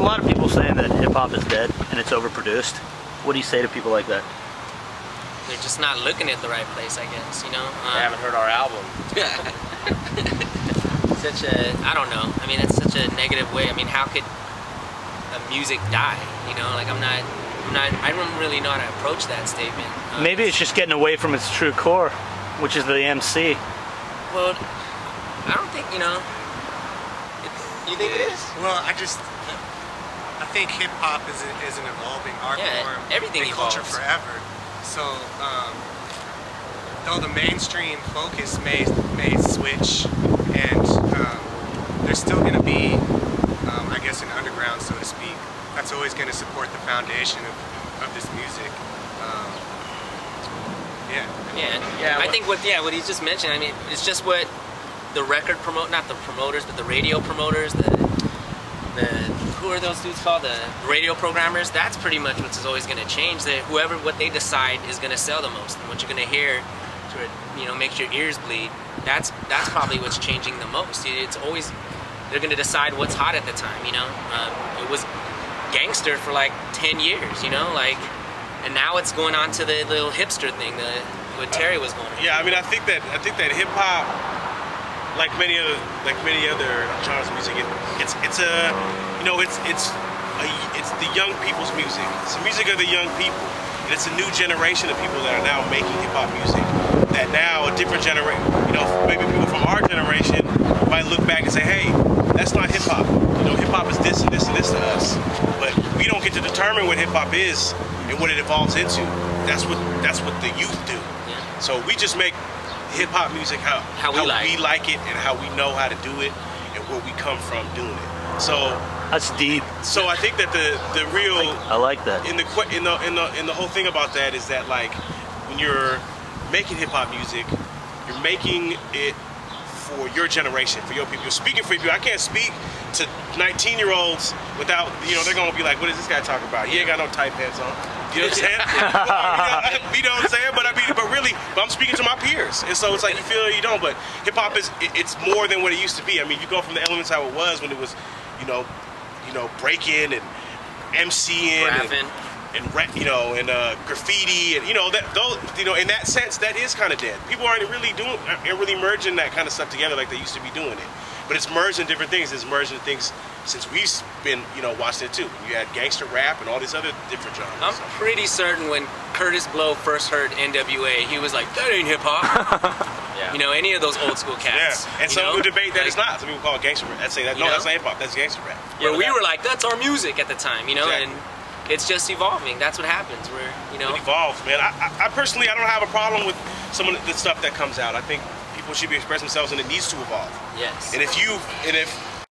lot of people saying that hip-hop is dead and it's overproduced. What do you say to people like that? They're just not looking at the right place, I guess, you know? They haven't heard our album. I don't know. I mean, it's such a negative way. I mean, how could music die? You know, like I don't really know how to approach that statement. Maybe it's just getting away from its true core, which is the MC. Well, I don't think, you know. You think it is? Well, I think hip hop is an evolving art form. Everything and evolves. culture forever. So, though the mainstream focus may switch, and there's still going to be, I guess, an underground, so to speak, that's always going to support the foundation of this music. I think what he's just mentioned, I mean, it's just what the record not the promoters, but the radio promoters, who are those dudes called? The radio programmers. That's pretty much what's always going to change. What they decide is going to sell the most, and what you're going to hear, you know, makes your ears bleed. That's probably what's changing the most. It's always they're going to decide what's hot at the time. You know, it was gangster for like 10 years. You know, like, and now it's going on to the little hipster thing. What Terry was going on. Yeah, I mean, I think that hip hop, like many other genres of music, it's the young people's music. It's the music of the young people, and it's a new generation of people that are now making hip hop music. That now a different generation, you know, maybe people from our generation might look back and say, hey, that's not hip hop. You know, hip hop is this and this and this to us, but we don't get to determine what hip hop is and what it evolves into. That's what the youth do. Yeah. So we just make hip-hop music how we like it and how we know how to do it and where we come from doing it. So that's deep. So I think that the real I like that. In the whole thing about that is that, like, when you're making hip-hop music, you're making it for your generation, for your people. You're speaking for people. I can't speak to 19-year-olds without, you know, they're gonna be like, what is this guy talking about? He ain't got no tight pants on. You know what I'm saying? You know what I'm saying? But I mean, but I'm speaking to my peers, and so it's like you feel it or you don't. But hip hop it's more than what it used to be. I mean, you go from the elements how it was when it was, you know, breaking and MCing and graffiti, and you know in that sense that is kind of dead. People aren't really merging that kind of stuff together like they used to be doing it. But it's merging different things. It's merging things since we've been, you know, watching it too. You had gangster rap and all these other different genres. I'm pretty certain when Curtis Blow first heard NWA, he was like, that ain't hip hop. Yeah. You know, any of those old school cats. Yeah. And some people debate that it's not. Some people call it gangster rap. That's not hip hop. That's gangster rap. Yeah, we were like, that's our music at the time, you know, exactly. And it's just evolving. That's what happens. You know, it evolves, man. I personally, I don't have a problem with some of the stuff that comes out. I think people should be expressing themselves, and it needs to evolve. Yes. And if